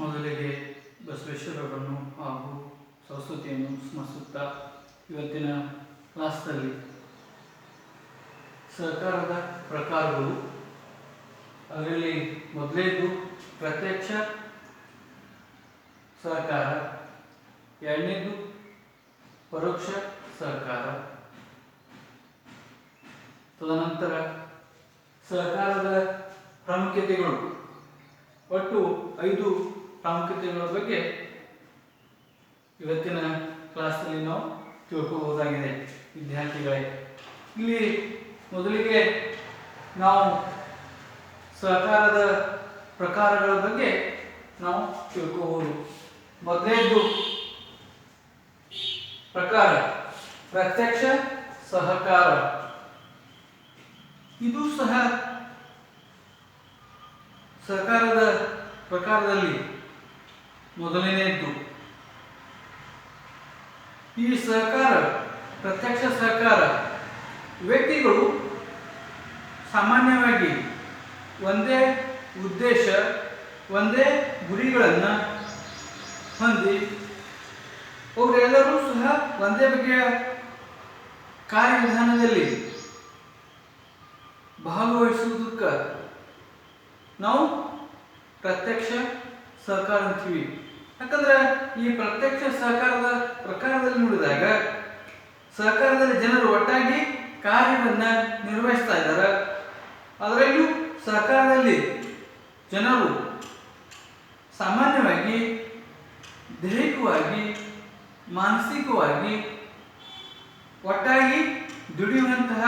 ಮೊದಲಿಗೆ ಬಸವೇಶ್ವರರನ್ನು ಹಾಗೂ ಸರಸ್ವತಿಯನ್ನು ಸ್ಮರಿಸುತ್ತಾ ಇವತ್ತಿನ ಕ್ಲಾಸ್ನಲ್ಲಿ ಸಹಕಾರದ ಪ್ರಕಾರಗಳು, ಅದರಲ್ಲಿ ಮೊದಲನೇದು ಪ್ರತ್ಯಕ್ಷ ಸಹಕಾರ, ಎರಡನೇದು ಪರೋಕ್ಷ ಸಹಕಾರ, ತದನಂತರ ಸಹಕಾರದ ಪ್ರಾಮುಖ್ಯತೆಗಳು. ಒಟ್ಟು 5 ಪ್ರಾಮುಖ್ಯತೆಗಳ ಬಗ್ಗೆ ಇವತ್ತಿನ ಕ್ಲಾಸ್ನಲ್ಲಿ ನಾವು ತಿಳ್ಕೋಬಹುದಾಗಿದೆ ವಿದ್ಯಾರ್ಥಿಗಳೇ. ಇಲ್ಲಿ ಮೊದಲಿಗೆ ನಾವು ಸಹಕಾರದ ಪ್ರಕಾರಗಳ ಬಗ್ಗೆ ನಾವು ತಿಳ್ಕೋಬಹುದು. ಮೊದಲನೇದು ಪ್ರಕಾರ ಪ್ರತ್ಯಕ್ಷ ಸಹಕಾರ. ಇದು ಸಹ ಸಹಕಾರದ ಪ್ರಕಾರದಲ್ಲಿ ಮೊದಲನೆಯದ್ದು. ಈ ಸಹಕಾರ ಪ್ರತ್ಯಕ್ಷ ಸಹಕಾರ ವ್ಯಕ್ತಿಗಳು ಸಾಮಾನ್ಯವಾಗಿ ಒಂದೇ ಉದ್ದೇಶ, ಒಂದೇ ಗುರಿಗಳನ್ನು ಹೊಂದಿ ಅವರೆಲ್ಲರೂ ಸಹ ಒಂದೇ ಬಗೆಯ ಕಾರ್ಯವಿಧಾನದಲ್ಲಿ ಭಾಗವಹಿಸುವುದಕ್ಕೆ ನಾವು ಪ್ರತ್ಯಕ್ಷ ಸಹಕಾರ ಅಂತೀವಿ. ಯಾಕಂದ್ರೆ ಈ ಪ್ರತ್ಯಕ್ಷ ಸಹಕಾರದ ಪ್ರಕಾರದಲ್ಲಿ ನೋಡಿದಾಗ ಸಹಕಾರದಲ್ಲಿ ಜನರು ಒಟ್ಟಾಗಿ ಕಾರ್ಯವನ್ನು ನಿರ್ವಹಿಸ್ತಾ ಇದ್ದಾರೆ. ಅದರಲ್ಲೂ ಸಹಕಾರದಲ್ಲಿ ಜನರು ಸಾಮಾನ್ಯವಾಗಿ ದೈಹಿಕವಾಗಿ, ಮಾನಸಿಕವಾಗಿ ಒಟ್ಟಾಗಿ ದುಡಿಯುವಂತಹ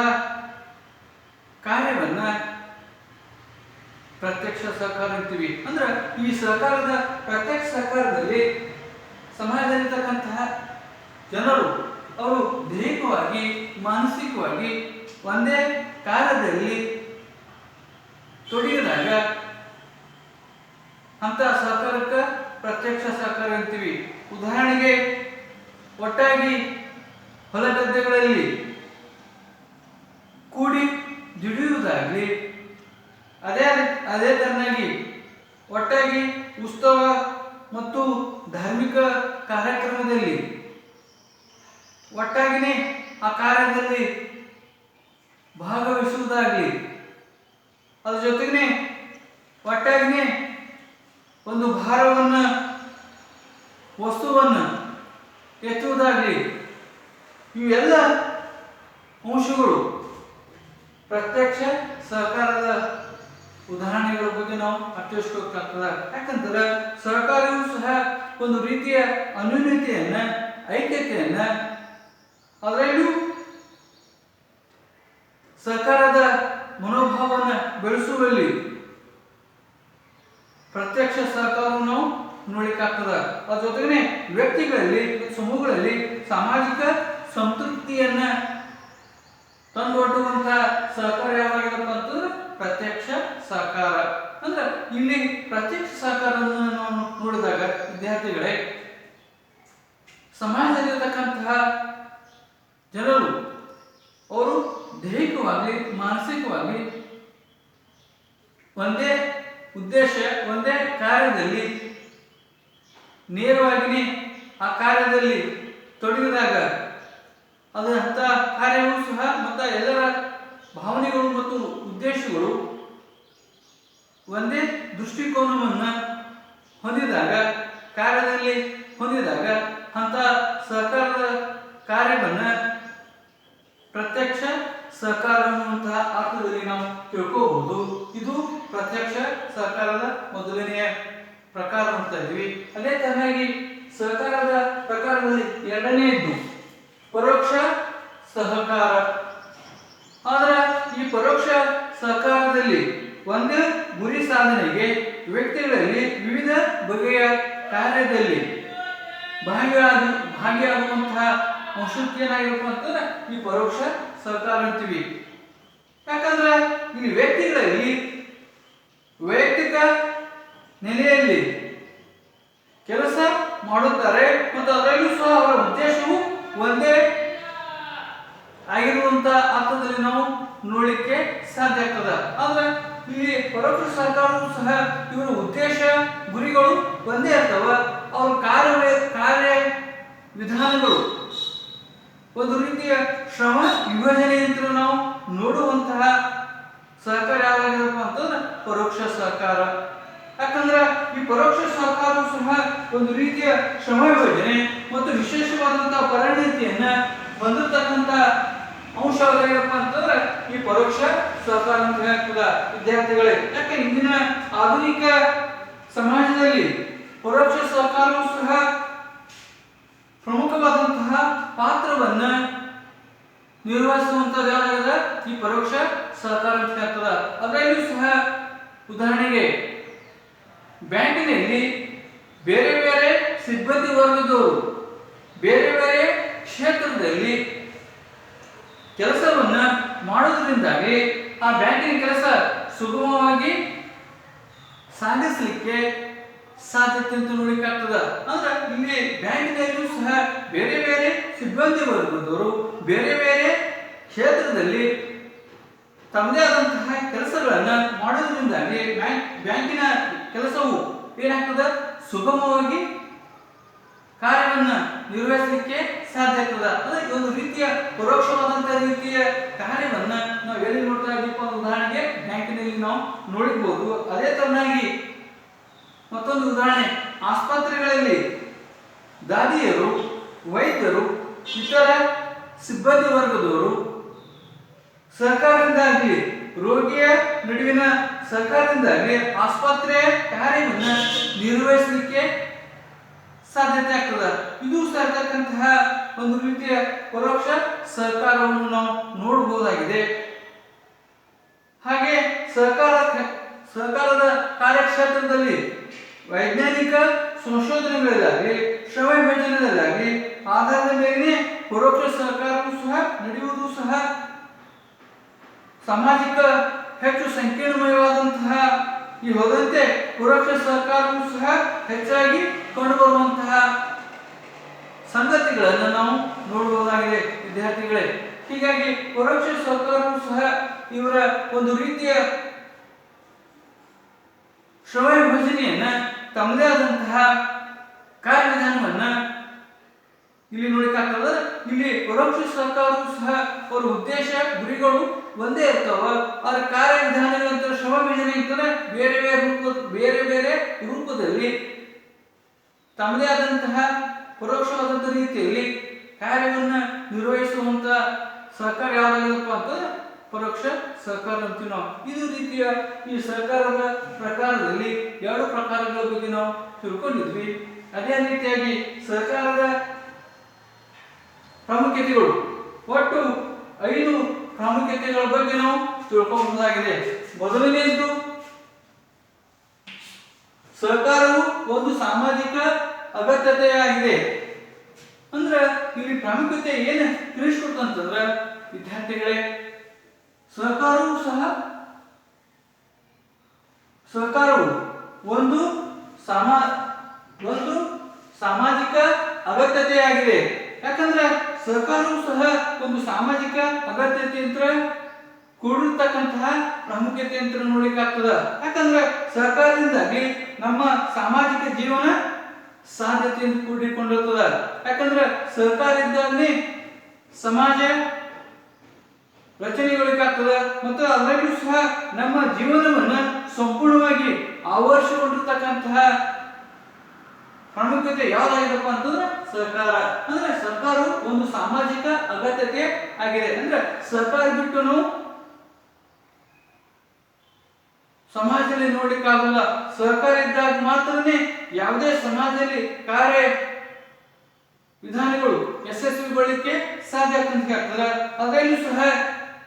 ಕಾರ್ಯವನ್ನು ಪ್ರತ್ಯಕ್ಷ ಸಹಕಾರ ಅಂತೀವಿ. ಅಂದ್ರೆ ಈ ಸಹಕಾರದ ಪ್ರತ್ಯಕ್ಷ ಸಹಕಾರದಲ್ಲಿ ಸಮಾಜದಲ್ಲಿರ್ತಕ್ಕಂತಹ ಜನರು ಅವರು ದೈಹಿಕವಾಗಿ, ಮಾನಸಿಕವಾಗಿ ಒಂದೇ ಕಾರ್ಯದಲ್ಲಿ ತೊಡಗಿದಾಗ ಅಂತ ಸಹಕಾರಕ್ಕೆ ಪ್ರತ್ಯಕ್ಷ ಸಹಕಾರ ಅಂತೀವಿ. ಉದಾಹರಣೆಗೆ ಒಟ್ಟಾಗಿ ಹೊಲ ಗದ್ದೆಗಳಲ್ಲಿ ಕೂಡಿ ದುಡಿಯುವುದಾಗಲಿ, ಅದೇ ತರನಾಗಿ ಒಟ್ಟಾಗಿ ಉತ್ಸವ ಮತ್ತು ಧಾರ್ಮಿಕ ಕಾರ್ಯಕ್ರಮದಲ್ಲಿ ಒಟ್ಟಾಗಿನೇ ಆ ಕಾರ್ಯದಲ್ಲಿ ಭಾಗವಹಿಸುವುದಾಗಲಿ, ಅದ್ರ ಜೊತೆಗೇ ಒಟ್ಟಾಗಿನೇ ಒಂದು ಭಾರವನ್ನು, ವಸ್ತುವನ್ನು ಎತ್ತುವುದಾಗಲಿ, ಇವೆಲ್ಲ ಅಂಶಗಳು ಪ್ರತ್ಯಕ್ಷ ಸಹಕಾರದ ಉದಾಹರಣೆಗಳ ಬಗ್ಗೆ ನಾವು ಅರ್ಥೈಸ್ಕೋಬೇಕಾಗ್ತದೆ. ಯಾಕಂದ್ರೆ ಸಹಕಾರವೂ ಸಹ ಒಂದು ರೀತಿಯ ಅನ್ಯೋನ್ಯತೆಯನ್ನ, ಐಕ್ಯತೆಯನ್ನ, ಅದರಲ್ಲೂ ಸಹಕಾರದ ಮನೋಭಾವವನ್ನು ಬೆಳೆಸುವಲ್ಲಿ ಪ್ರತ್ಯಕ್ಷ ಸಹಕಾರವನ್ನು ನಾವು ನೋಡಲಿಕ್ಕಾಗ್ತದೆ. ಅದ್ರ ಜೊತೆಗೆ ವ್ಯಕ್ತಿಗಳಲ್ಲಿ, ಸಮೂಹಗಳಲ್ಲಿ ಸಾಮಾಜಿಕ ಸಂತೃಪ್ತಿಯನ್ನ ತಂದೊಡ್ಡುವಂತಹ ಸಹಕಾರ ಯಾವಾಗಪ್ಪ ಅಂತಂದ್ರೆ ಪ್ರತ್ಯಕ್ಷ ಸಹಕಾರ. ಅಂದ್ರೆ ಇಲ್ಲಿ ಪ್ರತ್ಯಕ್ಷ ಸಹಕಾರವನ್ನು ನಾವು ನೋಡಿದಾಗ ವಿದ್ಯಾರ್ಥಿಗಳೇ, ಸಮಾಜದಲ್ಲಿರ್ತಕ್ಕಂತಹ ಜನರು ಅವರು ದೈಹಿಕವಾಗಿ, ಮಾನಸಿಕವಾಗಿ ಒಂದೇ ಉದ್ದೇಶ, ಒಂದೇ ಕಾರ್ಯದಲ್ಲಿ ನೇರವಾಗಿ ಆ ಕಾರ್ಯದಲ್ಲಿ ತೊಡಗಿದಾಗ ಅದಂಥ ಕಾರ್ಯವೂ ಸಹ ಮತ್ತು ಎಲ್ಲರ ಭಾವನೆಗಳು ಮತ್ತು ಉದ್ದೇಶಗಳು ಒಂದೇ ದೃಷ್ಟಿಕೋನವನ್ನು ಹೊಂದಿದಾಗ, ಕಾರ್ಯದಲ್ಲಿ ಹೊಂದಿದಾಗ ಅಂಥ ಸಹಕಾರದ ಕಾರ್ಯವನ್ನು ಪ್ರತ್ಯಕ್ಷ ಸಹಕಾರ ಅನ್ನುವಂತಹ ಅರ್ಥದಲ್ಲಿ ನಾವು ತಿಳ್ಕೋಬಹುದು. ಇದು ಪ್ರತ್ಯಕ್ಷ ಸಹಕಾರದ ಮೊದಲನೆಯ ಪ್ರಕಾರ ನೋಡ್ತಾ ಇದ್ವಿ. ಅದೇ ತರನಾಗಿ ಸಹಕಾರದ ಪ್ರಕಾರದಲ್ಲಿ ಎರಡನೆಯದ್ದು ಪರೋಕ್ಷ ಸಹಕಾರ. ಆದ್ರೆ ಈ ಪರೋಕ್ಷ ಸಹಕಾರದಲ್ಲಿ ಒಂದು ಗುರಿ ಸಾಧನೆಗೆ ವ್ಯಕ್ತಿಗಳಲ್ಲಿ ವಿವಿಧ ಬಗೆಯ ಕಾರ್ಯದಲ್ಲಿ ಭಾಗಿಯಾಗುವಂತಹ ಅಂಶಕ್ಕೆ ಏನಾಗಿರಬೇಕು ಅಂತಂದ್ರೆ ಈ ಪರೋಕ್ಷ ಸಹಕಾರ ಅಂತೀವಿ. ಯಾಕಂದ್ರೆ ಇಲ್ಲಿ ವ್ಯಕ್ತಿಗಳಲ್ಲಿ ವೈಯಕ್ತಿಕ ನೆಲೆಯಲ್ಲಿ ಕೆಲಸ ಮಾಡುತ್ತಾರೆ ಮತ್ತು ಅದರಲ್ಲೂ ಸಹ ಅವರ ಉದ್ದೇಶವು ಒಂದೇ ಆಗಿರುವಂತಹ ಅರ್ಥದಲ್ಲಿ ನಾವು ನೋಡಲಿಕ್ಕೆ ಸಾಧ್ಯ ಆಗ್ತದೆ. ಆದ್ರೆ ಇಲ್ಲಿ ಪರೋಕ್ಷ ಸಹಕಾರವು ಸಹ ಇವರ ಉದ್ದೇಶ ಗುರಿಗಳು ಒಂದೇ ಇರ್ತವ. ಅವ್ರ ಕಾರ್ಯ ವಿಧಾನಗಳು ಒಂದು ರೀತಿಯ ಶ್ರಮ ವಿಭಜನೆ ಅಂತ ನಾವು ನೋಡುವಂತಹ ಸಹಕಾರ ಯಾವಾಗಪ್ಪ ಅಂತಂದ್ರೆ ಪರೋಕ್ಷ ಸಹಕಾರ. ಯಾಕಂದ್ರೆ ಈ ಪರೋಕ್ಷ ಸಹಕಾರವು ಸಹ ಒಂದು ರೀತಿಯ ಶ್ರಮ ವಿಭಜನೆ ಮತ್ತು ವಿಶೇಷವಾದಂತಹ ಪರಿಣತಿಯನ್ನ ಹೊಂದಿರತಕ್ಕಂತ ಅಂಶ ಏನಪ್ಪ ಅಂತಂದ್ರೆ ಈ ಪರೋಕ್ಷ ಸಹಕಾರ ಅಂತ ಹೇಳ್ತದ ವಿದ್ಯಾರ್ಥಿಗಳೇ. ಯಾಕೆ ಇಂದಿನ ಆಧುನಿಕ ಸಮಾಜದಲ್ಲಿ ಪರೋಕ್ಷ ಸಹಕಾರವು ಸಹ ಪ್ರಮುಖವಾದಂತಹ ಪಾತ್ರವನ್ನ ನಿರ್ವಹಿಸುವಂತದ್ದು ಯಾವ್ದಾಗದ ಈ ಪರೋಕ್ಷ ಸಹಕಾರ ಅಂತ ಹೇಳ್ತದ. ಅದರಲ್ಲೂ ಸಹ ಉದಾಹರಣೆಗೆ ಬ್ಯಾಂಕಿನಲ್ಲಿ ಬೇರೆ ಬೇರೆ ಸಿಬ್ಬಂದಿ ವರ್ಗದವರು ಬೇರೆ ಬೇರೆ ಕ್ಷೇತ್ರದಲ್ಲಿ ಕೆಲಸವನ್ನ ಮಾಡೋದ್ರಿಂದಾಗಿ ಆ ಬ್ಯಾಂಕಿನ ಕೆಲಸ ಸುಗಮವಾಗಿ ಸಾಧಿಸಲಿಕ್ಕೆ ಸಾಧ್ಯತೆ ಅಂತ ನೋಡಲಿಕ್ಕಾಗ್ತದ. ಅಂದ್ರೆ ಇಲ್ಲಿ ಬ್ಯಾಂಕಿನಲ್ಲೂ ಸಹ ಬೇರೆ ಬೇರೆ ಸಿಬ್ಬಂದಿ ವರ್ಗದವರು ಬೇರೆ ಬೇರೆ ಕ್ಷೇತ್ರದಲ್ಲಿ ತಮ್ಮದೇ ಆದಂತಹ ಕೆಲಸಗಳನ್ನ ಮಾಡೋದ್ರಿಂದಾಗಿ ಬ್ಯಾಂಕಿನ ಕೆಲಸವು ಏನಾಗ್ತದ ಸುಗಮವಾಗಿ ಕಾರ್ಯವನ್ನ ನಿರ್ವಹಿಸಲಿಕ್ಕೆ ಸಾಧ್ಯ ಆಗ್ತದ. ಅಂದ್ರೆ ಒಂದು ರೀತಿಯ ಪರೋಕ್ಷವಾದಂತಹ ರೀತಿಯ ಕಾರ್ಯವನ್ನ ನಾವು ಎಲ್ಲಿ ನೋಡ್ತಾ ಇದ್ದೀವಿ ಉದಾಹರಣೆಗೆ ಬ್ಯಾಂಕಿನಲ್ಲಿ ನಾವು ನೋಡಬಹುದು. ಅದೇ ತರನಾಗಿ ಮತ್ತೊಂದು ಉದಾಹರಣೆ ಆಸ್ಪತ್ರೆಗಳಲ್ಲಿ ದಾದಿಯರು ವೈದ್ಯರು ಇತರ ಸಿಬ್ಬಂದಿ ವರ್ಗದವರು ಸಹಕಾರದಿಂದಾಗಿ ರೋಗಿಯ ನಡುವಿನ ಸಹಕಾರದಿಂದಾಗಿ ಆಸ್ಪತ್ರೆಯ ಕಾರ್ಯವನ್ನು ನಿರ್ವಹಿಸಲಿಕ್ಕೆ ಸಾಧ್ಯತೆ ಆಗ್ತದ. ಇದು ಸೇರ್ತಕ್ಕಂತಹ ಒಂದು ರೀತಿಯ ಪರೋಕ್ಷ ಸಹಕಾರವನ್ನು ನಾವು ನೋಡಬಹುದಾಗಿದೆ. ಹಾಗೆ ಸಹಕಾರದ ಕಾರ್ಯಕ್ಷೇತ್ರದಲ್ಲಿ ವೈಜ್ಞಾನಿಕ ಸಂಶೋಧನೆಗಳಾಗಲಿ ಶ್ರಮ ವಿಭಜನೆಗಳಾಗಲಿ ಆಧಾರದ ಮೇಲೆ ಪರೋಕ್ಷ ಸಹಕಾರವೂ ಸಹ ನಡೆಯುವುದು ಸಹ ಸಾಮಾಜಿಕ ಹೆಚ್ಚು ಸಂಕೀರ್ಣಮಯವಾದಂತಹ ಈ ಹೋದಂತೆ ಪರೋಕ್ಷ ಸಹಕಾರವೂ ಸಹ ಹೆಚ್ಚಾಗಿ ಕಂಡುಬರುವಂತಹ ಸಂಗತಿಗಳನ್ನು ನಾವು ನೋಡಬಹುದಾಗಿದೆ ವಿದ್ಯಾರ್ಥಿಗಳೇ. ಹೀಗಾಗಿ ಪರೋಕ್ಷ ಸಹಕಾರವೂ ಸಹ ಇವರ ಒಂದು ರೀತಿಯ ಶ್ರಮ ವಿಭಜನೆಯನ್ನ ತಮ್ಮದೇ ಆದಂತಹ ಕಾರ್ಯವಿಧಾನವನ್ನ ಇಲ್ಲಿ ನೋಡಲಿಕ್ಕಾಗ್ತದ. ಇಲ್ಲಿ ಪರೋಕ್ಷ ಸಹಕಾರವೂ ಸಹ ಅವರ ಉದ್ದೇಶ ಗುರಿಗಳು ಒಂದೇ ಇರ್ತಾವ. ಅವರ ಕಾರ್ಯವಿಧಾನಗಳಂತ ಶ್ರಮ ವಿಭಜನೆ ಇರ್ತದೆ ಬೇರೆ ಬೇರೆ ರೂಪದಲ್ಲಿ ತಮ್ಮದೇ ಆದಂತಹ ಪರೋಕ್ಷವಾದಂತಹ ರೀತಿಯಲ್ಲಿ ಕಾರ್ಯವನ್ನ ನಿರ್ವಹಿಸುವಂತ ಸಹಕಾರ ಯಾವ್ದಾಗಪ್ಪ ಅಂತಂದ್ರೆ ಪರೋಕ್ಷ ಸಹಕಾರ ಅಂತೀವಿ ನಾವು. ಇದು ರೀತಿಯ ಈ ಸಹಕಾರದ ಪ್ರಕಾರದಲ್ಲಿ ಎರಡು ಪ್ರಕಾರಗಳ ಬಗ್ಗೆ ನಾವು ತಿಳ್ಕೊಂಡಿದ್ವಿ. ಅದೇ ರೀತಿಯಾಗಿ ಸಹಕಾರದ ಪ್ರಾಮುಖ್ಯತೆಗಳು ಒಟ್ಟು 5 ಪ್ರಾಮುಖ್ಯತೆಗಳ ಬಗ್ಗೆ ನಾವು ತಿಳ್ಕೊಳ್ಳಬಹುದಾಗಿದೆ. ಮೊದಲನೆಯದು ಸಹಕಾರವು ಒಂದು ಸಾಮಾಜಿಕ ಅಗತ್ಯತೆಯಾಗಿದೆ. ಅಂದ್ರೆ ಇಲ್ಲಿ ಪ್ರಾಮುಖ್ಯತೆ ಏನು ತಿಳಿಸ್ಕೊಡ್ತಂತಂದ್ರ ವಿದ್ಯಾರ್ಥಿಗಳೇ, ಸಹಕಾರವು ಒಂದು ಸಾಮಾಜಿಕ ಅಗತ್ಯತೆಯಾಗಿದೆ. ಯಾಕಂದ್ರೆ ಸಹಕಾರವು ಸಹ ಒಂದು ಸಾಮಾಜಿಕ ಅಗತ್ಯತೆ ಅಂತ ಕೂಡಿರ್ತಕ್ಕಂತಹ ಪ್ರಾಮುಖ್ಯತೆ ಅಂತ ನೋಡ್ಲಿಕ್ಕಾಗ್ತದ. ಯಾಕಂದ್ರೆ ಸಹಕಾರದಿಂದಾಗಿ ನಮ್ಮ ಸಾಮಾಜಿಕ ಜೀವನ ಸಾಧ್ಯತೆಯಿಂದ ಕೂಡಿಕೊಂಡಿರ್ತದ. ಯಾಕಂದ್ರೆ ಸಹಕಾರ ಇದ್ದಾಗಲೇ ಸಮಾಜ ರಚನೆಗೊಳಿಕಾಗ್ತದ ಮತ್ತು ಅದರಲ್ಲೂ ಸಹ ನಮ್ಮ ಜೀವನವನ್ನ ಸಂಪೂರ್ಣವಾಗಿ ಆವರಿಸಿಕೊಂಡಿರ್ತಕ್ಕಂತಹ ಪ್ರಾಮುಖ್ಯತೆ ಯಾವ್ದಾಗಿದೆಪ್ಪ ಅಂತಂದ್ರೆ ಸಹಕಾರ. ಅಂದ್ರೆ ಸಹಕಾರವು ಒಂದು ಸಾಮಾಜಿಕ ಅಗತ್ಯತೆ ಆಗಿದೆ. ಅಂದ್ರೆ ಸಹಕಾರ ಬಿಟ್ಟು ನಾವು ಸಮಾಜದಲ್ಲಿ ನೋಡ್ಲಿಕ್ಕಾಗಲ್ಲ. ಸಹಕಾರ ಇದ್ದಾಗ ಮಾತ್ರನೇ ಯಾವುದೇ ಸಮಾಜದಲ್ಲಿ ಕಾರ್ಯ ವಿಧಾನಗಳು ಯಶಸ್ವಿಗೊಳ್ಳಲಿಕ್ಕೆ ಸಾಧ್ಯ ಆಗ್ತದೆ. ಅದರಲ್ಲೂ ಸಹ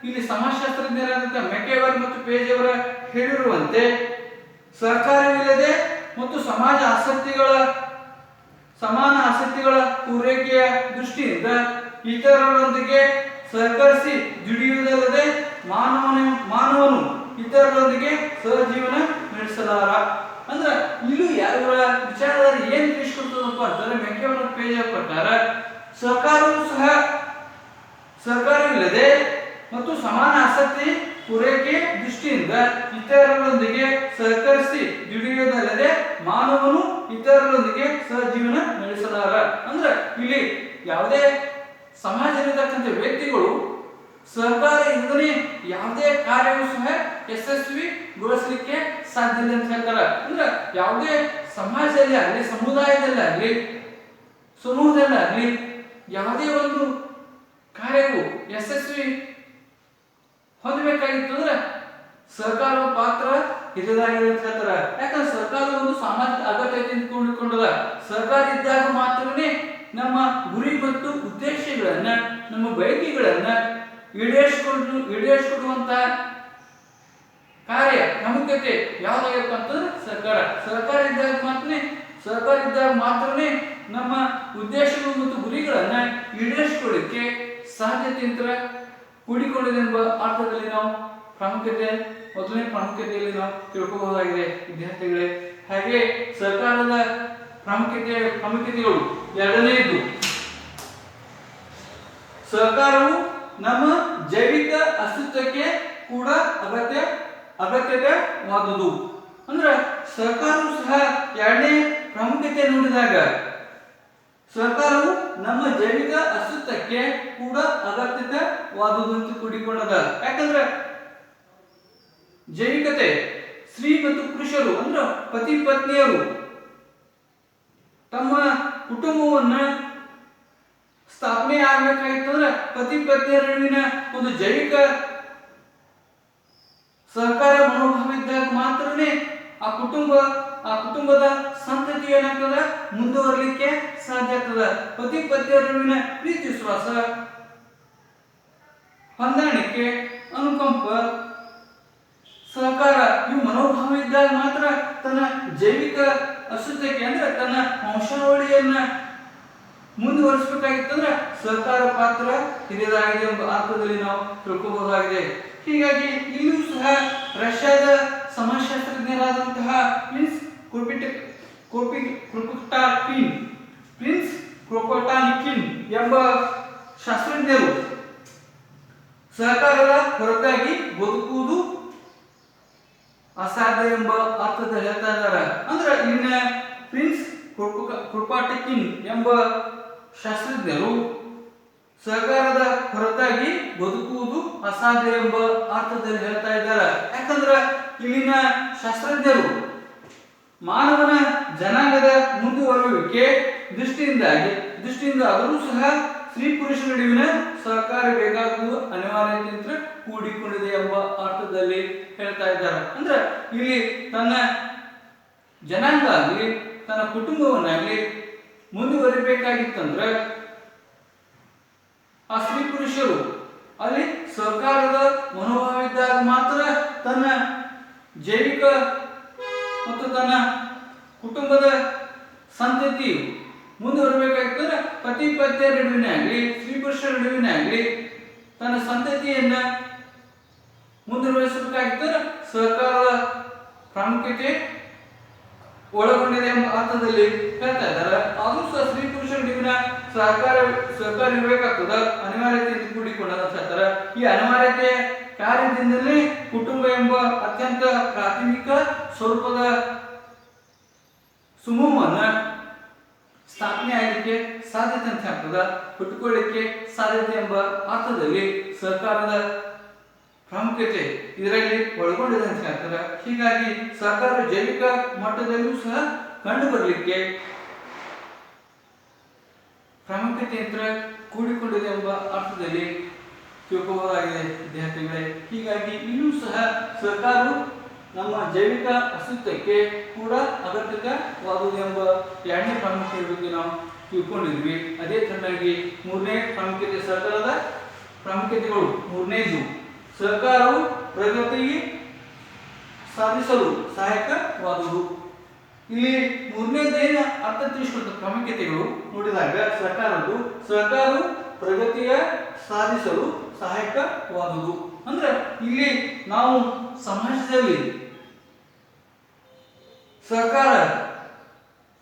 ಇಲ್ಲಿ ಸಮಾಜಶಾಸ್ತ್ರಜ್ಞರಾದಂಥ ಮೆಕೆವರ್ ಮತ್ತು ಪೇಜ್ ಅವರ ಹೇಳಿರುವಂತೆ ಸಹಕಾರವಿಲ್ಲದೆ ಮತ್ತು ಸಮಾನ ಆಸಕ್ತಿಗಳ ಪೂರೈಕೆಯ ದೃಷ್ಟಿಯಿಂದ ಇತರರೊಂದಿಗೆ ಸಹಕರಿಸಿ ದುಡಿಯುವುದಲ್ಲದೆ ಮಾನವನು ಇತರರೊಂದಿಗೆ ಸಹಜೀವನ ನಡೆಸಲಾರ. ಅಂದ್ರೆ ಇಲ್ಲೂ ಯಾರ ವಿಚಾರದಲ್ಲಿ ಏನ್ ತಿಳಿಸ್ಕೊಡ್ತದಪ್ಪ ಅಂತಂದ್ರೆ ಮೆಕೆವರ್ ಪೇಜ್ ಪ್ರಕಾರ ಸಹಕಾರವಿಲ್ಲದೆ ಮತ್ತು ಸಮಾನ ಆಸಕ್ತಿ ಪೂರೈಕೆ ದೃಷ್ಟಿಯಿಂದ ಇತರರೊಂದಿಗೆ ಸಹಕರಿಸಿ ದುಡಿಯುವುದಲ್ಲದೆ ಮಾನವನು ಇತರರೊಂದಿಗೆ ಸಹಜೀವನ ನಡೆಸಲಾರ. ಅಂದ್ರೆ ಇಲ್ಲಿ ಯಾವುದೇ ಸಮಾಜದಲ್ಲಿರ್ತಕ್ಕಂಥ ವ್ಯಕ್ತಿಗಳು ಸಹಕಾರ ಇಲ್ಲದೆ ಯಾವುದೇ ಕಾರ್ಯವು ಸಹ ಯಶಸ್ವಿಗೊಳಿಸಲಿಕ್ಕೆ ಸಾಧ್ಯ ಇಲ್ಲ ಅಂತ ಹೇಳ್ತಾರೆ. ಅಂದ್ರೆ ಯಾವುದೇ ಸಮಾಜದಲ್ಲಿ ಆಗಲಿ, ಸಮುದಾಯದಲ್ಲಿ ಆಗಲಿ, ಸಮೂಹದಲ್ಲಿ ಆಗಲಿ ಯಾವುದೇ ಒಂದು ಕಾರ್ಯವು ಯಶಸ್ವಿ ಹೊಂದಬೇಕಾಗಿತ್ತು ಅಂದ್ರೆ ಸಹಕಾರದ ಪಾತ್ರ ಹಿರಿದಾಗಿದೆ ಅಂತ ಹೇಳ್ತಾರೆ. ಯಾಕಂದ್ರೆ ಸರ್ಕಾರ ಒಂದು ಸಾಮಾಜಿಕ ಅಗತ್ಯತೆಯನ್ನು ಕೂಡಿಕೊಂಡದ. ಸಹಕಾರ ಇದ್ದಾಗ ಮಾತ್ರನೇ ನಮ್ಮ ಗುರಿ ಮತ್ತು ಉದ್ದೇಶಗಳನ್ನ, ನಮ್ಮ ಬಯಕೆಗಳನ್ನ ಈಡೇರಿಸಿಕೊಡುವಂತ ಕಾರ್ಯ ಪ್ರಾಮುಖ್ಯತೆ ಯಾವ್ದಾಗಪ್ಪ ಅಂತಂದ್ರೆ ಸರ್ಕಾರ ಇದ್ದಾಗ ಮಾತ್ರನೇ ನಮ್ಮ ಉದ್ದೇಶಗಳು ಮತ್ತು ಗುರಿಗಳನ್ನ ಈಡೇರಿಸಿಕೊಳ್ಳಿಕ್ಕೆ ಸಾಧ್ಯತೆ ಅಂತ ಕೂಡಿಕೊಂಡಿದೆ ಎಂಬ ಅರ್ಥದಲ್ಲಿ ನಾವು ಮೊದಲನೇ ಪ್ರಾಮುಖ್ಯತೆಯಲ್ಲಿ ನಾವು ತಿಳ್ಕೋಬಹುದಾಗಿದೆ ವಿದ್ಯಾರ್ಥಿಗಳೇ. ಹಾಗೆ ಸರ್ಕಾರದ ಪ್ರಾಮುಖ್ಯತೆಗಳು ಎರಡನೆಯದು, ಸಹಕಾರವು ನಮ್ಮ ಜೈವಿಕ ಅಸ್ತಿತ್ವಕ್ಕೆ ಕೂಡ ಅಗತ್ಯವಾದುದು. ಅಂದ್ರೆ ಸಹಕಾರವು ಸಹ ಎರಡನೇ ಪ್ರಾಮುಖ್ಯತೆ ನೋಡಿದಾಗ ಸಹಕಾರವು ನಮ್ಮ ಜೈವಿಕ ಅಸ್ತಿತ್ವಕ್ಕೆ ಕೂಡ ಅಗತ್ಯವಾದುದು ಅಂತ ಕೂಡಿಕೊಂಡದ. ಯಾಕಂದ್ರೆ ಜೈವಿಕತೆ ಸ್ತ್ರೀ ಮತ್ತು ಪುರುಷರು ಅಂದ್ರೆ ಪತಿ ಪತ್ನಿಯರು ತಮ್ಮ ಕುಟುಂಬವನ್ನ ಸ್ಥಾಪನೆ ಆಗ್ಬೇಕಾಗಿತ್ತಂದ್ರೆ ಪತಿ ಪತ್ನಿಯರ ನಡುವಿನ ಒಂದು ಜೈವಿಕ ಸಹಕಾರ ಮನೋಭಾವ ಇದ್ದಾಗ ಮಾತ್ರನೇ ಆ ಕುಟುಂಬದ ಸಂತತಿ ಏನಾಗ್ತದ ಮುಂದುವರಲಿಕ್ಕೆ ಸಾಧ್ಯ ಆಗ್ತದ. ಪತಿ ಪತ್ನಿಯರ ನಡುವಿನ ಪ್ರೀತಿ ವಿಶ್ವಾಸ, ಹೊಂದಾಣಿಕೆ, ಅನುಕಂಪ, ಸಹಕಾರ ಇವು ಮನೋಭಾವ ಇದ್ದಾಗ ಮಾತ್ರ ತನ್ನ ಜೈವಿಕ ಅಸ್ತಿತ್ವಕ್ಕೆ ಅಂದ್ರೆ ತನ್ನ ವಂಶಾವಳಿಯನ್ನ ಮುಂದುವರಿಸಬೇಕಾಗಿತ್ತಂದ್ರೆ ಸಹಕಾರ ಪಾತ್ರ ಹಿರಿದಾಗಿದೆ ಎಂಬ ಅರ್ಥದಲ್ಲಿ ನಾವು ತಿಳ್ಕೋಬಹುದಾಗಿದೆ. ಹೀಗಾಗಿ ಇಲ್ಲೂ ಸಹ ರಷ್ಯಾದ ಸಮಾಜಶಾಸ್ತ್ರಜ್ಞರಾದಂತಹ ಪ್ರಿನ್ಸ್ ಕ್ರೊಪಟಾನಿಕಿನ್ ಎಂಬ ಶಾಸ್ತ್ರಜ್ಞರು ಸಹಕಾರದ ಹೊರತಾಗಿ ಬದುಕುವುದು ಅಸಾಧ್ಯ ಎಂಬ ಅರ್ಥದಲ್ಲಿ ಹೇಳ್ತಾ ಇದ್ದಾರೆ. ಅಂದ್ರೆ ಇನ್ನ ಪ್ರಿನ್ಸ್ ಕ್ರೊಪಾಟಿಕಿನ್ ಎಂಬ ಶಾಸ್ತ್ರಜ್ಞರು ಸಹಕಾರದ ಹೊರತಾಗಿ ಬದುಕುವುದು ಅಸಾಧ್ಯ ಎಂಬ ಅರ್ಥದಲ್ಲಿ ಹೇಳ್ತಾ ಇದ್ದಾರೆ. ಯಾಕಂದ್ರೆ ಇಲ್ಲಿನ ಶಾಸ್ತ್ರಜ್ಞರು ಮಾನವನ ಜನಾಂಗದ ಮುಂದುವರಿಯುವಿಕೆ ದೃಷ್ಟಿಯಿಂದ ಆದರೂ ಸಹ ಸ್ತ್ರೀ ಪುರುಷ ನಡುವಿನ ಸಹಕಾರ ಬೇಕಾಗುವುದು ಅನಿವಾರ್ಯತೆ ಕೂಡಿಕೊಂಡಿದೆ ಎಂಬ ಅರ್ಥದಲ್ಲಿ ಹೇಳ್ತಾ ಇದ್ದಾರೆ. ಅಂದ್ರೆ ಇಲ್ಲಿ ತನ್ನ ಜನಾಂಗ ಆಗಲಿ, ತನ್ನ ಕುಟುಂಬವನ್ನಾಗಲಿ ಮುಂದುವರಿಬೇಕಾಗಿತ್ತಂದ್ರೆ ಆ ಸ್ತ್ರೀ ಪುರುಷರು ಅಲ್ಲಿ ಸಹಕಾರದ ಮನೋಭಾವ ಇದ್ದಾಗ ಮಾತ್ರ ತನ್ನ ಜೈವಿಕ ಮತ್ತು ತನ್ನ ಕುಟುಂಬದ ಸಂತತಿ ಮುಂದುವರಬೇಕಾಗಿತ್ತಂದ್ರೆ ಪತಿ ಪತ್ನಿಯರ ನಡುವಿನ ಆಗಲಿ, ಸ್ತ್ರೀ ಪುರುಷರ ನಡುವಿನ ಆಗಲಿ ತನ್ನ ಸಂತತಿಯನ್ನ ಮುಂದುವರಿಸಬೇಕಾಗಿದ್ದರೆ ಸಹಕಾರದ ಪ್ರಾಮುಖ್ಯತೆ ಒಳಗೊಂಡಿದೆ ಎಂಬ ಅರ್ಥದಲ್ಲಿ ಹೇಳ್ತಾ ಇದ್ದಾರೆ. ಆದ್ರೂ ಸಹ ಸ್ತ್ರೀ ಪುರುಷರ ನಡುವಿನ ಸಹಕಾರ ಇರಬೇಕಾಗ್ತದ, ಅನಿವಾರ್ಯತೆ ಕೂಡಿಕೊಂಡದ ಅಂತ ಹೇಳ್ತಾರೆ. ಈ ಅನಿವಾರ್ಯತೆಯ ಕಾರ್ಯದಿಂದಲೇ ಕುಟುಂಬ ಎಂಬ ಅತ್ಯಂತ ಪ್ರಾಥಮಿಕ ಸ್ವರೂಪದ ಸಮೂಹವನ್ನ ಸ್ಥಾಪನೆ ಆಗಲಿಕ್ಕೆ ಸಾಧ್ಯತೆ ಅಂತ ಆಗ್ತದ, ಹುಟ್ಟುಕೊಳ್ಳಿಕ್ಕೆ ಸಾಧ್ಯತೆ ಎಂಬ ಅರ್ಥದಲ್ಲಿ ಸಹಕಾರದ ಪ್ರಾಮುಖ್ಯತೆ ಇದರಲ್ಲಿ ಒಳಗೊಂಡಿದೆ ಅಂತ ಹೇಳ್ತಾರೆ. ಹೀಗಾಗಿ ಸಹಕಾರ ಜೈವಿಕ ಮಟ್ಟದಲ್ಲೂ ಸಹ ಕಂಡು ಬರಲಿಕ್ಕೆ ಪ್ರಾಮುಖ್ಯತೆ ಅಂತ ಕೂಡಿಕೊಂಡಿದೆ ಎಂಬ ಅರ್ಥದಲ್ಲಿ ತಿಳ್ಕೋಬಹುದಾಗಿದೆ ವಿದ್ಯಾರ್ಥಿಗಳೇ. ಹೀಗಾಗಿ ಇನ್ನೂ ಸಹ ಸಹಕಾರವು ನಮ್ಮ ಜೈವಿಕ ಅಸ್ತಿತ್ವಕ್ಕೆ ಕೂಡ ಅಗತ್ಯವಾದುದು ಎಂಬ ಎರಡನೇ ಪ್ರಾಮುಖ್ಯತೆ ಬಗ್ಗೆ ನಾವು ತಿಳ್ಕೊಂಡಿದ್ವಿ. ಅದೇ ತರನಾಗಿ ಮೂರನೇ ಪ್ರಾಮುಖ್ಯತೆ ಸಹಕಾರದ ಪ್ರಾಮುಖ್ಯತೆಗಳು. ಮೂರನೇದು, ಸಹಕಾರವು ಪ್ರಗತಿಗೆ ಸಾಧಿಸಲು ಸಹಾಯಕವಾದುದು. ಇಲ್ಲಿ ಮೂರನೇದೇನ ಅರ್ಥ ತಿಳಿಸಿಕೊಳ್ತ ಪ್ರಾಮುಖ್ಯತೆಗಳು ನೋಡಿದಾಗ ಸಹಕಾರವು ಪ್ರಗತಿಯ ಸಾಧಿಸಲು ಸಹಾಯಕವಾದುದು. ಅಂದ್ರೆ ಇಲ್ಲಿ ನಾವು ಸಮಾಜದಲ್ಲಿ ಸಹಕಾರ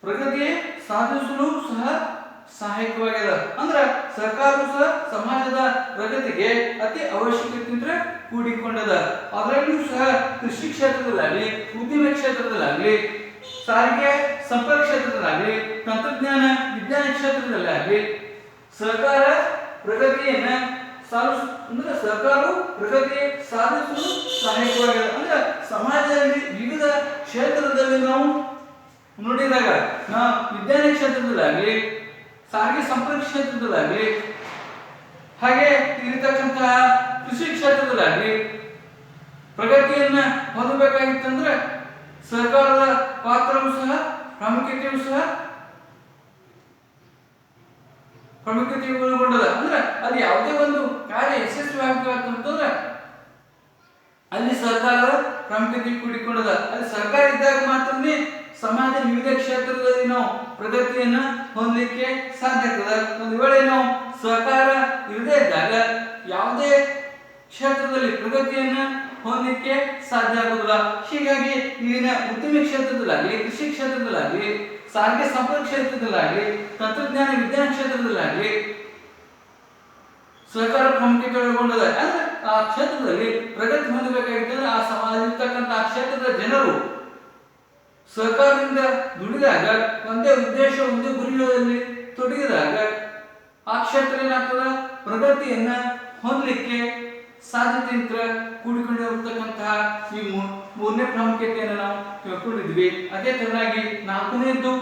ಪ್ರಗತಿ ಸಾಧಿಸಲು ಸಹ ಸಹಾಯಕವಾಗಿದೆ. ಅಂದ್ರೆ ಸರ್ಕಾರವು ಸಹ ಸಮಾಜದ ಪ್ರಗತಿಗೆ ಅತಿ ಅವಶ್ಯಕತೆಯಿಂದ ಕೂಡಿಕೊಂಡದ. ಅದರಲ್ಲಿಯೂ ಸಹ ಕೃಷಿ ಕ್ಷೇತ್ರದಲ್ಲಾಗಲಿ, ಉದ್ಯಮ ಕ್ಷೇತ್ರದಲ್ಲಾಗಲಿ, ಸಾರಿಗೆ ಸಂಪರ್ಕ ಕ್ಷೇತ್ರದಲ್ಲಾಗಲಿ, ತಂತ್ರಜ್ಞಾನ ವಿಜ್ಞಾನ ಕ್ಷೇತ್ರದಲ್ಲಾಗಲಿ ಸರ್ಕಾರ ಪ್ರಗತಿಯನ್ನ ಅಂದ್ರೆ ಸರ್ಕಾರವು ಪ್ರಗತಿ ಸಾಧಿಸಲು ಸಹಾಯಕವಾಗಿದೆ. ಅಂದ್ರೆ ಸಮಾಜದಲ್ಲಿ ವಿವಿಧ ಕ್ಷೇತ್ರದಲ್ಲಿ ನಾವು ನೋಡಿದಾಗ ವಿಜ್ಞಾನ ಕ್ಷೇತ್ರದಲ್ಲಾಗಲಿ, ಸಾರಿಗೆ ಸಂಪರ್ಕ ಕ್ಷೇತ್ರದಲ್ಲಾಗಲಿ, ಹಾಗೆ ಇರತಕ್ಕಂತಹ ಕೃಷಿ ಕ್ಷೇತ್ರದಲ್ಲಾಗಲಿ ಪ್ರಗತಿಯನ್ನ ಹೊಂದಬೇಕಾಗಿತ್ತಂದ್ರೆ ಸರ್ಕಾರದ ಪಾತ್ರವೂ ಸಹ ಪ್ರಾಮುಖ್ಯತೆಯು ಒಳಗೊಂಡದ. ಅಂದ್ರೆ ಅಲ್ಲಿ ಯಾವುದೇ ಒಂದು ಕಾರ್ಯ ಯಶಸ್ವಿ ಆಗಬೇಕಂತಂದ್ರೆ ಅಲ್ಲಿ ಸರ್ಕಾರದ ಪ್ರಾಮುಖ್ಯತೆ ಕೂಡಿಕೊಂಡದ. ಅಲ್ಲಿ ಸರ್ಕಾರ ಇದ್ದಾಗ ಮಾತ್ರನೇ ಸಮಾಜ ವಿವಿಧ ಕ್ಷೇತ್ರದಲ್ಲಿ ನಾವು ಪ್ರಗತಿಯನ್ನ ಹೊಂದಲಿಕ್ಕೆ ಸಾಧ್ಯ ಆಗ್ತದೆ. ಒಂದು ವೇಳೆ ನಾವು ಸರ್ಕಾರ ಇರದೇ ಇದ್ದಾಗ ಯಾವುದೇ ಕ್ಷೇತ್ರದಲ್ಲಿ ಪ್ರಗತಿಯನ್ನ ಹೊಂದಲಿಕ್ಕೆ ಸಾಧ್ಯ ಆಗುವುದಿಲ್ಲ. ಹೀಗಾಗಿ ಇಲ್ಲಿನ ಉದ್ಯಮ ಕ್ಷೇತ್ರದಲ್ಲಾಗಲಿ, ಕೃಷಿ ಕ್ಷೇತ್ರದಲ್ಲಾಗಲಿ, ಸಾರಿಗೆ ಸಂಪರ್ಕ ಕ್ಷೇತ್ರದಲ್ಲಾಗಲಿ, ತಂತ್ರಜ್ಞಾನ ವಿಜ್ಞಾನ ಕ್ಷೇತ್ರದಲ್ಲಾಗಲಿ ಸರ್ಕಾರ ಪ್ರಾಮುಖ್ಯತೆ ಒಳಗೊಂಡದ. ಅಂದ್ರೆ ಆ ಕ್ಷೇತ್ರದಲ್ಲಿ ಪ್ರಗತಿ ಹೊಂದಬೇಕಾಗಿತ್ತಂದ್ರೆ ಆ ಸಮಾಜದಲ್ಲಿರ್ತಕ್ಕಂಥ ಆ ಕ್ಷೇತ್ರದ ಜನರು ಸರ್ಕಾರದಿಂದ ದುಡಿದಾಗ, ಒಂದೇ ಉದ್ದೇಶ ಒಂದೇ ಗುರಿಗಳಲ್ಲಿ ತೊಡಗಿದಾಗ ಆ ಕ್ಷೇತ್ರ ಏನಾಗ್ತದ ಪ್ರಗತಿಯನ್ನ ಹೊಂದಲಿಕ್ಕೆ ಸಾಧ್ಯತೆಯಿಂದ ಕೂಡಿಕೊಂಡಿರತಕ್ಕಂತಹ ಈ ಮೂರನೇ ಪ್ರಾಮುಖ್ಯತೆಯನ್ನು ನಾವು ತಿಳ್ಕೊಂಡಿದ್ವಿ. ಅದೇ ತರನಾಗಿ ನಾಲ್ಕನೇದ್ದು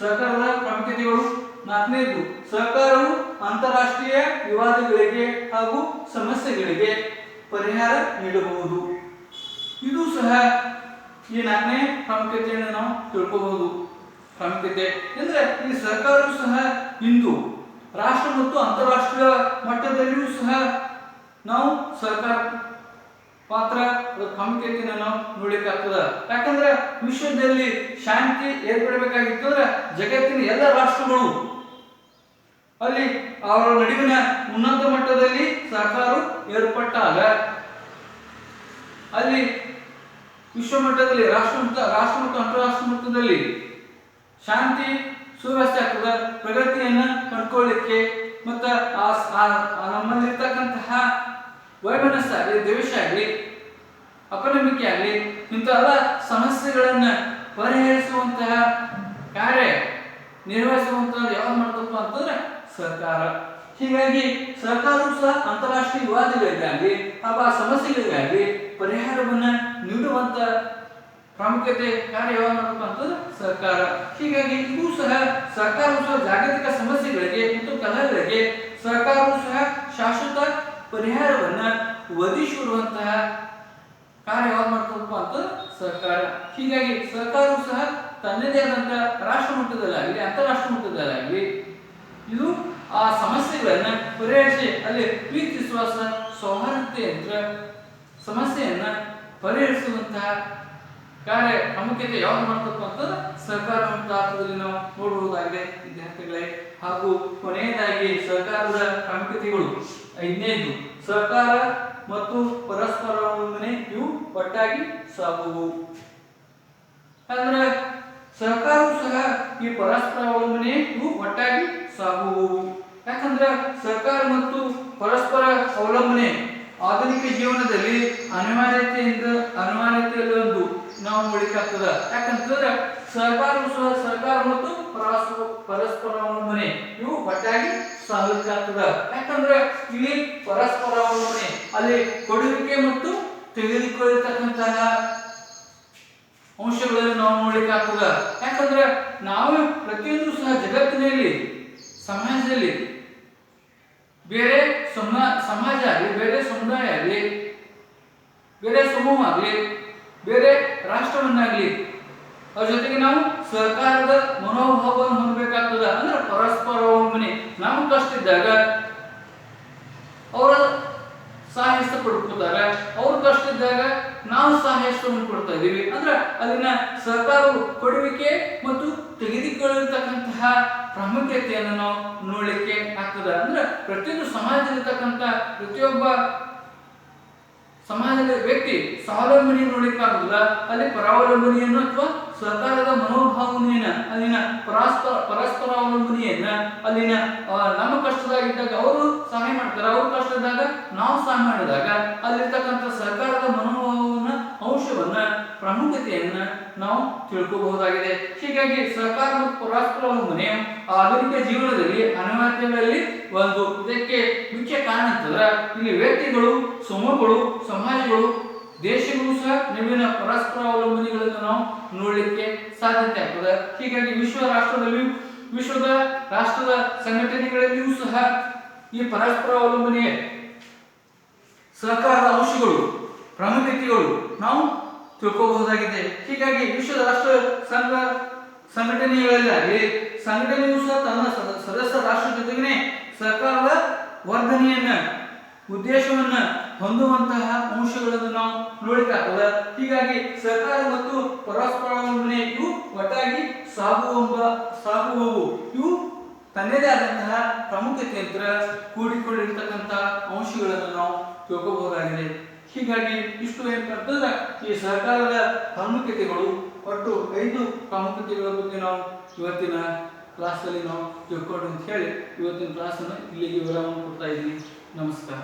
ಸರ್ಕಾರದ ಪ್ರಾಮುಖ್ಯತೆಗಳು. ನಾಲ್ಕನೇದ್ದು ಸರ್ಕಾರವು ಅಂತಾರಾಷ್ಟ್ರೀಯ ವಿವಾದಗಳಿಗೆ ಹಾಗೂ ಸಮಸ್ಯೆಗಳಿಗೆ ಪರಿಹಾರ ನೀಡಬಹುದು. ಇದು ಸಹ ಈ ನಾಲ್ಕನೇ ಪ್ರಾಮುಖ್ಯತೆಯನ್ನು ನಾವು ತಿಳ್ಕೋಬಹುದು. ಪ್ರಾಮುಖ್ಯತೆ ಅಂದ್ರೆ ಈ ಸರ್ಕಾರವು ಸಹ ಇಂದು ರಾಷ್ಟ್ರ ಮತ್ತು ಅಂತಾರಾಷ್ಟ್ರೀಯ ಮಟ್ಟದಲ್ಲಿಯೂ ಸಹ ನಾವು ಸರ್ಕಾರ ಪಾತ್ರ ಪ್ರಾಮುಖ್ಯತೆಯನ್ನು ನಾವು ನೋಡಲಿಕ್ಕಾಗ್ತದ. ಯಾಕಂದ್ರೆ ವಿಶ್ವದಲ್ಲಿ ಶಾಂತಿ ಏರ್ಪಡಬೇಕಾಗಿತ್ತು ಅಂದ್ರೆ ಜಗತ್ತಿನ ಎಲ್ಲ ರಾಷ್ಟ್ರಗಳು ಅಲ್ಲಿ ಅವರ ನಡುವಿನ ಉನ್ನತ ಮಟ್ಟದಲ್ಲಿ ಸಹಕಾರ ಏರ್ಪಟ್ಟಾಗ ಅಲ್ಲಿ ವಿಶ್ವ ಮಟ್ಟದಲ್ಲಿ ರಾಷ್ಟ್ರ ಮತ್ತು ಅಂತಾರಾಷ್ಟ್ರ ಮಟ್ಟದಲ್ಲಿ ಶಾಂತಿ ಸುವ್ಯವಸ್ಥೆ ಆಗ್ತದ. ಪ್ರಗತಿಯನ್ನ ಕಂಡುಕೊಳ್ಳಿಕ್ಕೆ ಮತ್ತು ನಮ್ಮಲ್ಲಿರ್ತಕ್ಕಂತಹ ವೈಮನಸ್ಸಾಗಲಿ, ದ್ವೇಷ ಆಗಲಿ, ಅಪನಂಬಿಕೆ ಆಗಲಿ ಇಂತಹ ಸಮಸ್ಯೆಗಳನ್ನ ಪರಿಹರಿಸುವಂತಹ ಕಾರ್ಯ ನಿರ್ವಹಿಸುವಂತಹ ಯಾವ್ದು ಮಾಡ್ತಪ್ಪ ಅಂತಂದ್ರೆ ಸರ್ಕಾರ. ಹೀಗಾಗಿ ಸರ್ಕಾರವು ಸಹ ಅಂತಾರಾಷ್ಟ್ರೀಯ ವಿವಾದಗಳಿಗಾಗಿ ಹಾಗೂ ಆ ಸಮಸ್ಯೆಗಳಿಗಾಗಿ ಪರಿಹಾರವನ್ನ ನೀಡುವಂತ ಪ್ರಾಮುಖ್ಯತೆ ಕಾರ್ಯ ಯಾವ್ದು ಮಾಡಬೇಕು ಅಂತಂದ್ರೆ ಸರ್ಕಾರ. ಹೀಗಾಗಿ ಇದು ಸಹ ಸರ್ಕಾರವು ಸಹ ಜಾಗತಿಕ ಸಮಸ್ಯೆಗಳಿಗೆ ಮತ್ತು ಕಲಹಗಳಿಗೆ ಸರ್ಕಾರವು ಸಹ ಶಾಶ್ವತ ಪರಿಹಾರವನ್ನ ಒದಗಿಸಿರುವಂತಹ ಕಾರ್ಯ ಯಾವ್ದು ಮಾಡ್ತದಪ್ಪ ಅಂತ ಸರ್ಕಾರ. ಹೀಗಾಗಿ ಸರ್ಕಾರವು ಸಹ ತನ್ನದೇ ಆದಂತಹ ರಾಷ್ಟ್ರ ಮಟ್ಟದಲ್ಲಾಗಲಿ, ಅಂತಾರಾಷ್ಟ್ರ ಮಟ್ಟದಲ್ಲಾಗಲಿ ಇದು ಆ ಸಮಸ್ಯೆಗಳನ್ನ ಪರಿಹರಿಸಿ ಅಲ್ಲಿ ಪ್ರೀತಿ, ವಿಶ್ವಾಸ, ಸೌಹಾರ್ದತೆಯಿಂದ ಸಮಸ್ಯೆಯನ್ನ ಪರಿಹರಿಸುವಂತಹ ಕಾರ್ಯ ಪ್ರಾಮುಖ್ಯತೆ ಯಾವ್ದು ಮಾಡ್ತಪ್ಪ ಅಂತಂದ್ರೆ ಸರ್ಕಾರ ಅರ್ಥದಲ್ಲಿ ನಾವು ನೋಡಬಹುದಾಗಿದೆ ವಿದ್ಯಾರ್ಥಿಗಳೇ. ಹಾಗೂ ಕೊನೆಯದಾಗಿ ಸರ್ಕಾರದ ಪ್ರಾಮುಖ್ಯತೆಗಳು ಐದನೇದು ಸರ್ಕಾರ ಮತ್ತು ಪರಸ್ಪರ ಅವಲಂಬನೆ ಇವು ಒಟ್ಟಾಗಿ ಸಾಗುವು. ಅಂದ್ರೆ ಸರ್ಕಾರವು ಸಹ ಈ ಪರಸ್ಪರ ಅವಲಂಬನೆ ಇವು ಒಟ್ಟಾಗಿ ಸಾಗುವು. ಯಾಕಂದ್ರೆ ಸರ್ಕಾರ ಮತ್ತು ಪರಸ್ಪರ ಅವಲಂಬನೆ ಆಧುನಿಕ ಜೀವನದಲ್ಲಿ ಅನಿವಾರ್ಯತೆಯಲ್ಲಿ ಒಂದು ನಾವು ನೋಡಲಿಕ್ಕಾಗ್ತದ. ಯಾಕಂತಂದ್ರೆ ಸರ್ಕಾರ ಮತ್ತು ಪರಸ್ಪರ ಅವಲಂಬನೆ ಇವು ಒಟ್ಟಾಗಿ ಸಾಗಲಿಕ್ಕಾಗ್ತದ. ಯಾಕಂದ್ರೆ ಇಲ್ಲಿ ಪರಸ್ಪರ ಅವಲಂಬನೆ ಅಲ್ಲಿ ಕೊಡುವಿಕೆ ಮತ್ತು ತೆಗೆದುಕೊಳ್ಳತಕ್ಕಂತಹ ಅಂಶಗಳನ್ನು ನಾವು ನೋಡಲಿಕ್ಕಾಗ್ತದ. ಯಾಕಂದ್ರೆ ನಾವು ಪ್ರತಿಯೊಂದು ಸಹ ಜಗತ್ತಿನಲ್ಲಿ ಸಮಾಜದಲ್ಲಿ ಬೇರೆ ಸಮಾಜ ಆಗಲಿ, ಬೇರೆ ಸಮುದಾಯ ಆಗಲಿ, ಬೇರೆ ಸಮೂಹ ಆಗಲಿ, ಬೇರೆ ರಾಷ್ಟ್ರವನ್ನಾಗಲಿ ಅವ್ರ ಜೊತೆಗೆ ನಾವು ಸರ್ಕಾರದ ಮನೋಭಾವವನ್ನು ಹೊಂದಬೇಕಾಗ್ತದ. ಅಂದ್ರೆ ಪರಸ್ಪರ ಅವಲಂಬನೆ. ನಾವು ಕಷ್ಟ ಇದ್ದಾಗ ಅವರ ಸಹಾಯ ಪಡ್ಕೊತಾರೆ, ಅವ್ರ ಕಷ್ಟ ಇದ್ದಾಗ ನಾವು ಸಹಾಯವನ್ನು ಕೊಡ್ತಾ ಇದೀವಿ. ಅಂದ್ರೆ ಅಲ್ಲಿನ ಸರ್ಕಾರವು ಕೊಡುವಿಕೆ ಮತ್ತು ತೆಗೆದುಕೊಳ್ಳತಕ್ಕಂತಹ ಪ್ರಾಮುಖ್ಯತೆಯನ್ನು ನಾವು ನೋಡ್ಲಿಕ್ಕೆ ಆಗ್ತದ. ಅಂದ್ರೆ ಪ್ರತಿಯೊಂದು ಸಮಾಜದಲ್ಲಿರ್ತಕ್ಕಂಥ ಪ್ರತಿಯೊಬ್ಬ ಸಮಾಜದ ವ್ಯಕ್ತಿ ಸ್ವಾವಲಂಬನೆ ನೋಡ್ಲಿಕ್ಕಾಗುದಿಲ್ಲ, ಅಲ್ಲಿ ಪರಾವಲಂಬನೆಯನ್ನು ಅಥವಾ ಸಹಕಾರದ ಮನೋಭಾವನೆಯನ್ನ ಅಲ್ಲಿನ ಪರಸ್ಪರ ಅವಲಂಬನೆಯನ್ನ ಅಲ್ಲಿನ ನಮ್ಮ ಕಷ್ಟದಾಗಿದ್ದಾಗ ಅವರು ಸಹಾಯ ಮಾಡ್ತಾರೆ, ಅವ್ರ ಕಷ್ಟದಾಗ ನಾವು ಸಹಾಯ ಮಾಡಿದಾಗ ಅಲ್ಲಿರ್ತಕ್ಕಂಥ ಸಹಕಾರದ ಮನೋಭಾವನ ಅಂಶವನ್ನ ಪ್ರಾಮುಖ್ಯತೆಯನ್ನ ನಾವು ತಿಳ್ಕೋಬಹುದಾಗಿದೆ. ಹೀಗಾಗಿ ಸಹಕಾರ ಮತ್ತು ಪರಸ್ಪರ ಅವಲಂಬನೆ ಆಧುನಿಕ ಜೀವನದಲ್ಲಿ ಅನಿವಾರ್ಯತೆಗಳಲ್ಲಿ ಒಂದು. ಇದಕ್ಕೆ ಮುಖ್ಯ ಕಾರಣ ಅಂತಂದ್ರೆ ಇಲ್ಲಿ ವ್ಯಕ್ತಿಗಳು, ಸಮೂಹಗಳು, ಸಮಾಜಗಳು, ದೇಶಗಳು ಸಹ ನಡುವಿನ ಪರಸ್ಪರ ಅವಲಂಬನೆಗಳನ್ನು ನಾವು ನೋಡಲಿಕ್ಕೆ ಸಾಧ್ಯತೆ ಆಗ್ತದೆ. ಹೀಗಾಗಿ ವಿಶ್ವದ ರಾಷ್ಟ್ರದ ಸಂಘಟನೆಗಳಲ್ಲಿಯೂ ಸಹ ಈ ಪರಸ್ಪರ ಅವಲಂಬನೆ ಸಹಕಾರದ ಅಂಶಗಳು, ಪ್ರಾಮುಖ್ಯತೆಗಳು ನಾವು ತಿಳ್ಕೋಬಹುದಾಗಿದೆ. ಹೀಗಾಗಿ ವಿಶ್ವದ ರಾಷ್ಟ್ರ ಸಂಘಟನೆಗಳಲ್ಲಿ ಸಂಘಟನೆಯೂ ಸಹ ತನ್ನ ಸದಸ್ಯ ರಾಷ್ಟ್ರ ಜೊತೆಗೆ ಸಹಕಾರದ ವರ್ಧನೆಯನ್ನ ಉದ್ದೇಶವನ್ನ ಹೊಂದುವಂತಹ ಅಂಶಗಳನ್ನು ನಾವು ನೋಡಲಿಕ್ಕಾಗ್ತದೆ. ಹೀಗಾಗಿ ಸಹಕಾರ ಮತ್ತು ಪರಸ್ಪರ ಅವಲಂಬನೆ ಇವು ಒಟ್ಟಾಗಿ ಸಾಗುವವು. ಇವು ತನ್ನದೇ ಆದಂತಹ ಪ್ರಾಮುಖ್ಯತೆಯಿಂದ ಕೂಡಿಕೊಂಡಿರ್ತಕ್ಕಂಥ ಅಂಶಗಳನ್ನು ನಾವು ತಿಳ್ಕೋಬಹುದಾಗಿದೆ. ಹೀಗಾಗಿ ಇಷ್ಟು ಏನಂತಂದ್ರೆ ಈ ಸಹಕಾರದ ಪ್ರಾಮುಖ್ಯತೆಗಳು, ಒಟ್ಟು 5 ಪ್ರಾಮುಖ್ಯತೆಗಳ ಬಗ್ಗೆ ನಾವು ಇವತ್ತಿನ ಕ್ಲಾಸಲ್ಲಿ ನಾವು ತಿಳ್ಕೊಂಡು ಅಂತ ಹೇಳಿ ಇವತ್ತಿನ ಕ್ಲಾಸನ್ನು ಇಲ್ಲಿಗೆ ವಿರಾಮ ಕೊಡ್ತಾ ಇದ್ದೀನಿ. ನಮಸ್ಕಾರ.